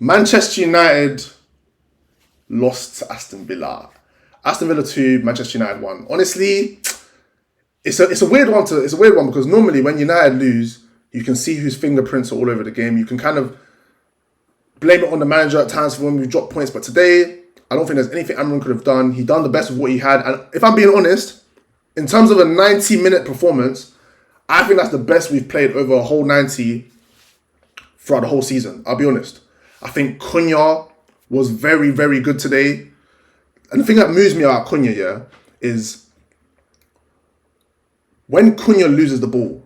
Manchester United lost to Aston Villa. Aston Villa 2, Manchester United 1. Honestly, it's a weird one because normally when United lose, you can see whose fingerprints are all over the game. You can kind of blame it on the manager at times for when we drop points. But today, I don't think there's anything Amram could have done. He done the best with what he had. And if I'm being honest, in terms of a 90-minute performance, I think that's the best we've played over a whole 90 throughout the whole season. I'll be honest. I think Cunha was very, very good today. And the thing that moves me about Cunha, is when Cunha loses the ball,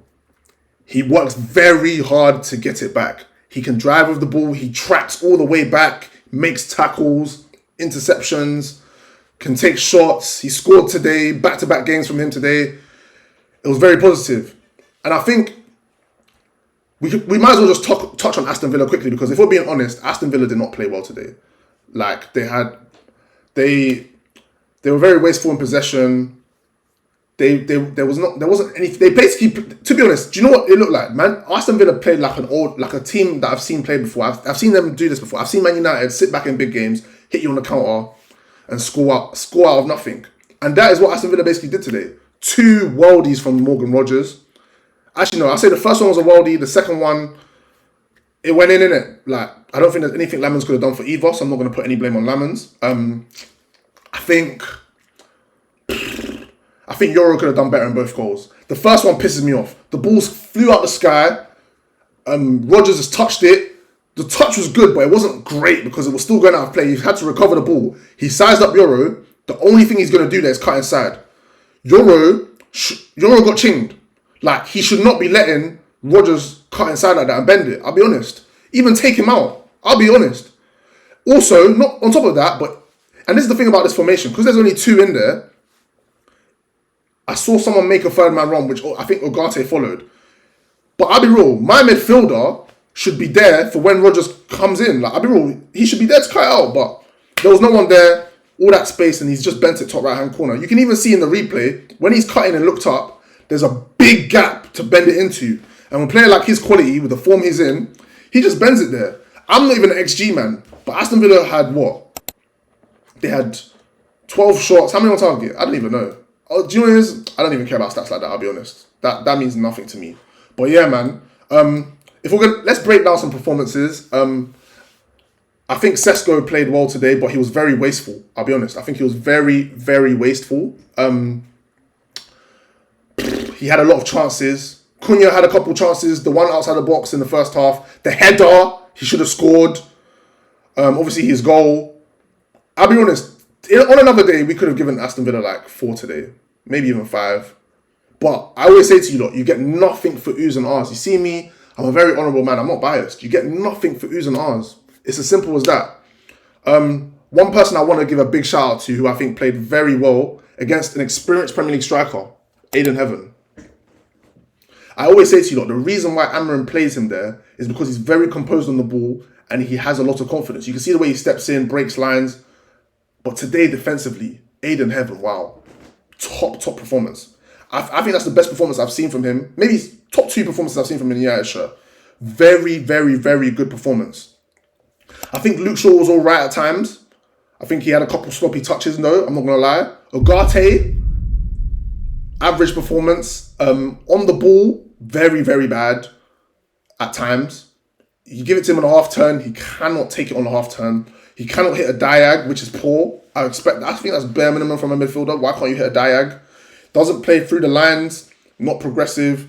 he works very hard to get it back. He can drive with the ball. He tracks all the way back, makes tackles, interceptions, can take shots. He scored today, back-to-back games from him today. It was very positive. And I think we might as well just touch on Aston Villa quickly, because if we're being honest, Aston Villa did not play well today. Like, they were very wasteful in possession. There wasn't any. They basically, to be honest, do you know what it looked like, man? Aston Villa played like a team that I've seen play before. I've seen them do this before. I've seen Man United sit back in big games, hit you on the counter, and score out of nothing. And that is what Aston Villa basically did today. 2 worldies from Morgan Rogers. Actually, no, I'll say the first one was a worldie. The second one, it went in it. Like, I don't think there's anything Lamans could have done for either, so I'm not going to put any blame on Lamans. I think Euro could have done better in both goals. The first one pisses me off. The balls flew out the sky. Rogers has touched it. The touch was good, but it wasn't great because it was still going out of play. He had to recover the ball. He sized up Euro. The only thing he's going to do there is cut inside. Euro got chinged. Like, he should not be letting Rogers cut inside like that and bend it. I'll be honest. Even take him out. I'll be honest. Also, not on top of that, and this is the thing about this formation, because there's only 2 in there, I saw someone make a third man run, which I think Ugarte followed. But I'll be real, my midfielder should be there for when Rogers comes in. Like, I'll be real, he should be there to cut it out, but there was no one there, all that space, and he's just bent it top right-hand corner. You can even see in the replay, when he's cutting and looked up, there's a big gap to bend it into. And when a player like his quality, with the form he's in, he just bends it there. I'm not even an XG man, but Aston Villa had what? They had 12 shots. How many on target? I don't even know. Oh, do you know what it is? I don't even care about stats like that, I'll be honest. That means nothing to me. But yeah, man. If we're gonna, let's break down some performances. I think Sesko played well today, but he was very wasteful. I'll be honest. I think he was very, very wasteful. He had a lot of chances. Cunha had a couple chances. The one outside the box in the first half. The header, he should have scored. Obviously, his goal. I'll be honest. On another day, we could have given Aston Villa like 4 today. Maybe even 5. But I always say to you, look, you get nothing for oohs and ahs. You see me, I'm a very honourable man. I'm not biased. You get nothing for oohs and ahs. It's as simple as that. One person I want to give a big shout out to, who I think played very well against an experienced Premier League striker, Aiden Heaven. I always say to you, look, the reason why Amram plays him there is because he's very composed on the ball and he has a lot of confidence. You can see the way he steps in, breaks lines. But today, defensively, Aiden Heaven, wow. Top performance. I think that's the best performance I've seen from him. Maybe top 2 performances I've seen from him in the United shirt. Very, very, very good performance. I think Luke Shaw was all right at times. I think he had a couple sloppy touches, no, I'm not going to lie. Ugarte, average performance. On the ball, very, very bad at times. You give it to him on a half turn, he cannot take it on a half turn. He cannot hit a diag, which is poor. I think that's bare minimum from a midfielder. Why can't you hit a diag? Doesn't play through the lines, not progressive.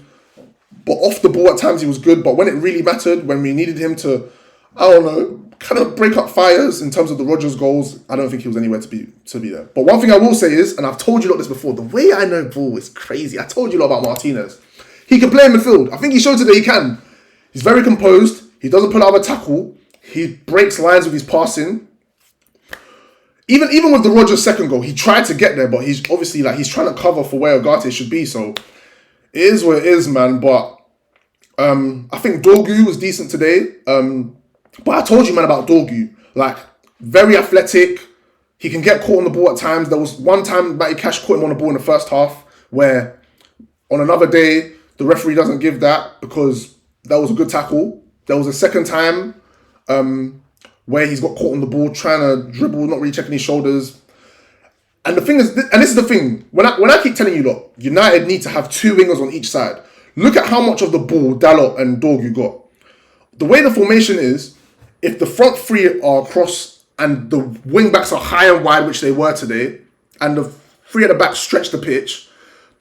But off the ball at times he was good. But when it really mattered, when we needed him to, I don't know, kind of break up fires in terms of the Rodgers goals, I don't think he was anywhere to be there. But one thing I will say is, and I've told you lot this before, the way I know ball is crazy. I told you lot about Martinez. He can play in midfield. I think he showed today he can. He's very composed. He doesn't pull out of a tackle. He breaks lines with his passing. Even with the Rodgers second goal, he tried to get there, but he's obviously he's trying to cover for where Ugarte should be. So it is what it is, man. But I think Dorgu was decent today. But I told you, man, about Dorgu. Like, very athletic. He can get caught on the ball at times. There was one time Matty Cash caught him on the ball in the first half where on another day, the referee doesn't give that because that was a good tackle. There was a second time where he's got caught on the ball, trying to dribble, not really checking his shoulders. And the thing is, and this is the thing, when I keep telling you, look, United need to have 2 wingers on each side. Look at how much of the ball Dalot and Dorgu got. The way the formation is, if the front 3 are across and the wing backs are high and wide, which they were today, and the 3 at the back stretch the pitch,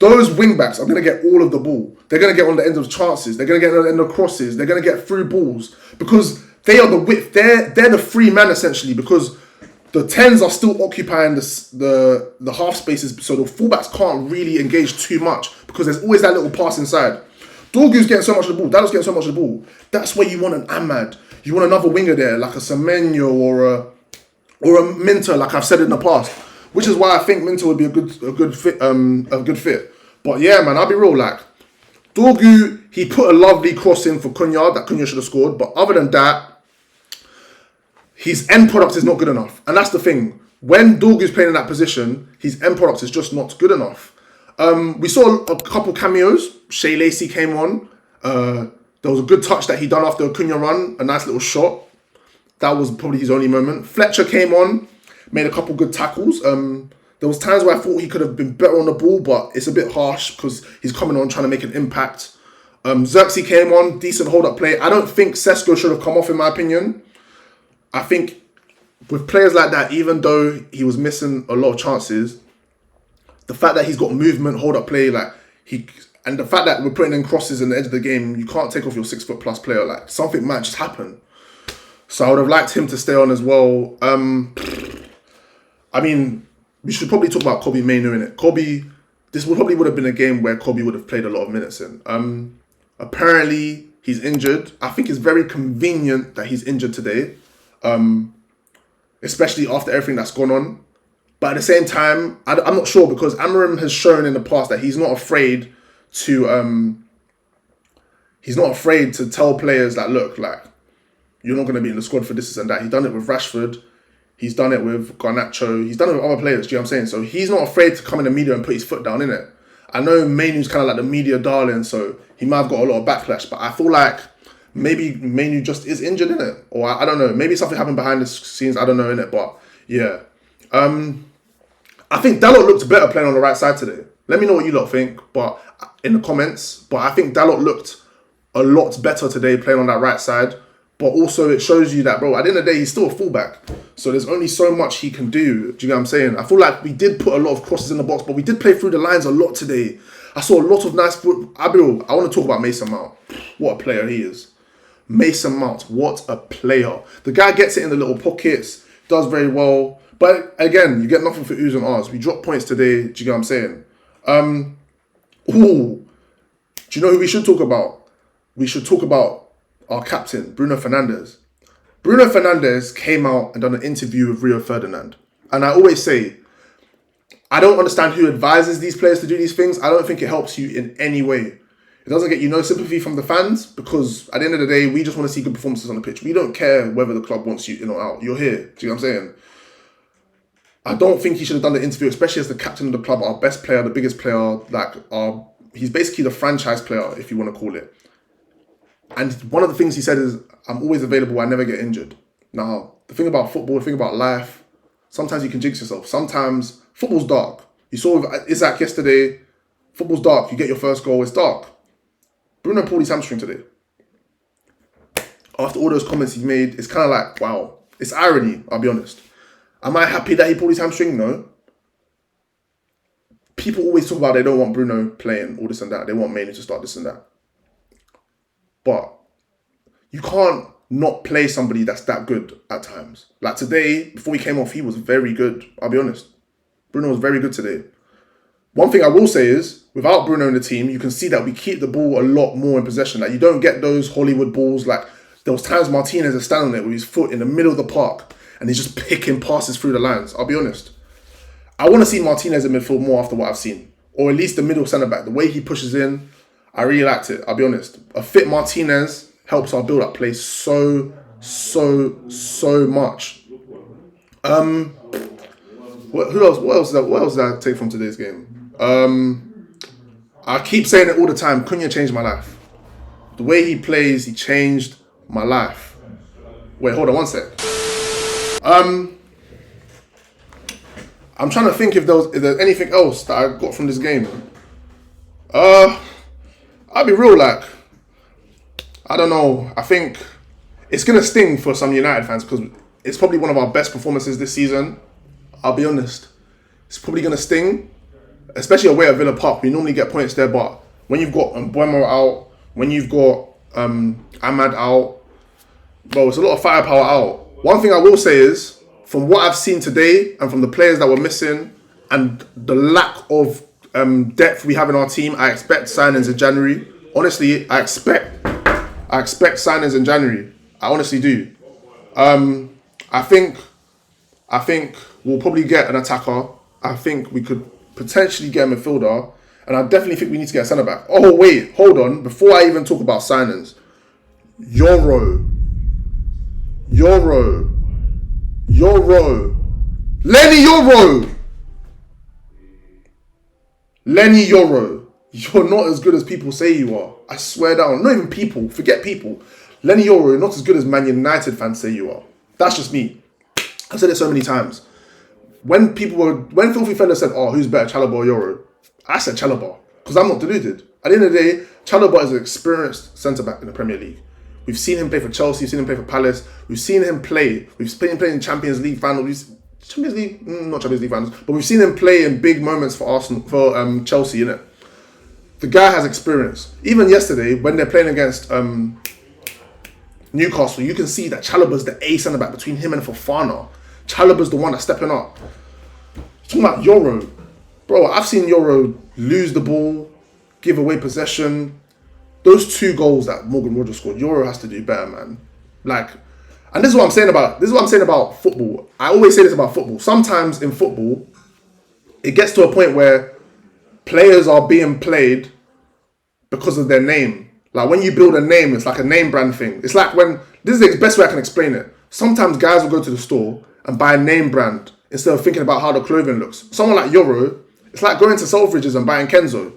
those wing backs are going to get all of the ball. They're going to get on the end of chances. They're going to get on the end of crosses. They're going to get through balls because they are the width. They're the free man essentially, because the 10s are still occupying the half spaces, so the fullbacks can't really engage too much because there's always that little pass inside. Dorgu's getting so much of the ball. Dalot's getting so much of the ball. That's where you want an Ahmad. You want another winger there, like a Semenyo or a Minter, like I've said in the past. Which is why I think Minter would be a good fit. But yeah, man, I'll be real. Like Dorgu, he put a lovely cross in for Cunha that Cunha should have scored. But other than that, his end product is not good enough, and that's the thing. When Dorgu's playing in that position, his end product is just not good enough. We saw a couple cameos. Shea Lacey came on. There was a good touch that he done after a Cunha run, a nice little shot. That was probably his only moment. Fletcher came on. Made a couple good tackles. There was times where I thought he could have been better on the ball, but it's a bit harsh because he's coming on trying to make an impact. Xerxes came on, decent hold-up play. I don't think Sesko should have come off, in my opinion. I think with players like that, even though he was missing a lot of chances, the fact that he's got movement, hold-up play, and the fact that we're putting in crosses in the edge of the game, you can't take off your 6-foot-plus player. Like, something might just happen. So I would have liked him to stay on as well. I mean, we should probably talk about Kobbie Mainoo, innit? Kobbie, this probably would have been a game where Kobbie would have played a lot of minutes in. Apparently, he's injured. I think it's very convenient that he's injured today, especially after everything that's gone on. But at the same time, I'm not sure, because Amorim has shown in the past that he's not afraid to tell players that, look, like, you're not going to be in the squad for this and that. He's done it with Rashford. He's done it with Garnacho. He's done it with other players, do you know what I'm saying? So he's not afraid to come in the media and put his foot down, innit? I know Mainoo's kind of like the media darling, so he might have got a lot of backlash, but I feel like maybe Mainoo just is injured, innit? Or I don't know. Maybe something happened behind the scenes, I don't know, innit? But yeah. I think Dalot looked better playing on the right side today. Let me know what you lot think, but in the comments. But I think Dalot looked a lot better today playing on that right side. But also it shows you that, bro, at the end of the day, he's still a fullback. So there's only so much he can do. Do you know what I'm saying? I feel like we did put a lot of crosses in the box, but we did play through the lines a lot today. I saw a lot of nice foot. I want to talk about Mason Mount. What a player he is. Mason Mount, what a player. The guy gets it in the little pockets, does very well. But again, you get nothing for oohs and ahs. We dropped points today. Do you know what I'm saying? Do you know who we should talk about? We should talk about our captain, Bruno Fernandes. Bruno Fernandes came out and done an interview with Rio Ferdinand. And I always say, I don't understand who advises these players to do these things. I don't think it helps you in any way. It doesn't get you no sympathy from the fans, because at the end of the day, we just want to see good performances on the pitch. We don't care whether the club wants you in or out. You're here. Do you know what I'm saying? I don't think he should have done the interview, especially as the captain of the club, our best player, the biggest player. He's basically the franchise player, if you want to call it. And one of the things he said is, I'm always available, I never get injured. Now, the thing about football, the thing about life, sometimes you can jinx yourself. Sometimes football's dark. You saw with Isaac yesterday, football's dark. You get your first goal, it's dark. Bruno pulled his hamstring today. After all those comments he made, it's kind of like, wow. It's irony, I'll be honest. Am I happy that he pulled his hamstring? No. People always talk about they don't want Bruno playing, all this and that. They want Mainoo to start this and that. But you can't not play somebody that's that good at times. Like today, before he came off, he was very good. I'll be honest. Bruno was very good today. One thing I will say is, without Bruno in the team, you can see that we keep the ball a lot more in possession. Like, you don't get those Hollywood balls. Like, there was times Martinez is standing there with his foot in the middle of the park and he's just picking passes through the lines. I'll be honest. I want to see Martinez in midfield more after what I've seen. Or at least the middle centre-back. The way he pushes in, I really liked it. I'll be honest. A fit Martinez helps our build-up play so much. What else did I take from today's game? I keep saying it all the time. Cunha changed my life. The way he plays, he changed my life. Wait, hold on one sec. I'm trying to think if there's anything else that I got from this game. I'll be real, like, I don't know. I think it's gonna sting for some United fans because it's probably one of our best performances this season. I'll be honest. It's probably gonna sting, especially away at Villa Park. We normally get points there, but when you've got Mbuemo out, when you've got Ahmad out, bro, it's a lot of firepower out. One thing I will say is, from what I've seen today and from the players that were missing and the lack of depth we have in our team, I expect signings in January. Honestly, I expect signings in January. I honestly do. I think we'll probably get an attacker. I think we could potentially get a midfielder. And I definitely think we need to get a centre-back. Oh, wait, hold on. Before I even talk about signings, Euro. Lenny Euro. You're not as good as people say you are. I swear down. Not even people. Forget people. Lenny Euro, you're not as good as Man United fans say you are. That's just me. I've said it so many times. When Filthy Fella said, oh, who's better, Chalobah or Euro? I said Chalobah, because I'm not deluded. At the end of the day, Chalobah is an experienced centre-back in the Premier League. We've seen him play for Chelsea, we've seen him play for Palace, we've seen him play. We've seen him play in Champions League finals. Not Champions League finals, but we've seen him play in big moments for Arsenal, for Chelsea, innit? The guy has experience. Even yesterday, when they're playing against Newcastle, you can see that Chalobah's the A centre-back between him and Fofana. Chalobah's the one that's stepping up. Talking about Euro. Bro, I've seen Euro lose the ball, give away possession. Those 2 goals that Morgan Rogers scored, Euro has to do better, man. Like, and this is what I'm saying about football. I always say this about football. Sometimes in football, it gets to a point where players are being played because of their name. Like when you build a name, it's like a name brand thing. It's like this is the best way I can explain it. Sometimes guys will go to the store and buy a name brand instead of thinking about how the clothing looks. Someone like Euro, it's like going to Selfridges and buying Kenzo.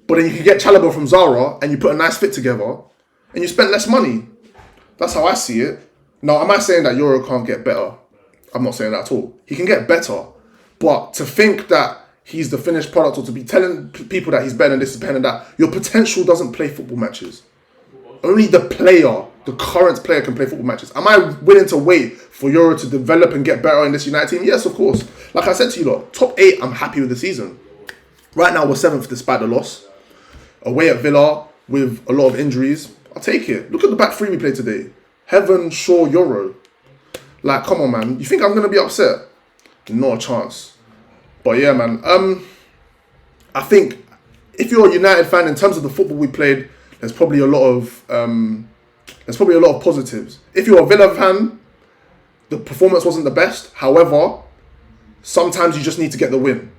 But then you can get Chalobah from Zara and you put a nice fit together and you spend less money. That's how I see it. Now, am I saying that Euro can't get better? I'm not saying that at all. He can get better. But to think that he's the finished product or to be telling people that he's better than this, is better than that, your potential doesn't play football matches. Only the current player can play football matches. Am I willing to wait for Euro to develop and get better in this United team? Yes, of course. Like I said to you lot, top 8, I'm happy with the season. Right now, we're 7th despite the loss. Away at Villa with a lot of injuries. I'll take it. Look at the back 3 we played today. Heaven, Shaw, Euro. Like, come on, man. You think I'm going to be upset? Not a chance. But yeah, man. I think if you're a United fan, in terms of the football we played, there's probably a lot of positives. If you're a Villa fan, the performance wasn't the best. However, sometimes you just need to get the win.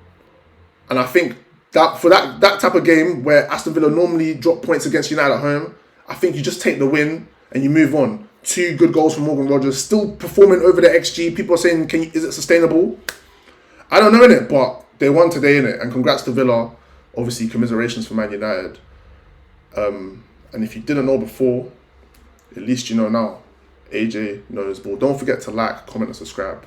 And I think that for that type of game where Aston Villa normally drop points against United at home, I think you just take the win and you move on. 2 good goals from Morgan Rogers, still performing over the XG. People are saying, is it sustainable? I don't know, innit, but they won today, innit, and congrats to Villa. Obviously, commiserations for Man United. And if you didn't know before, at least you know now. AJ knows ball. Don't forget to like, comment, and subscribe.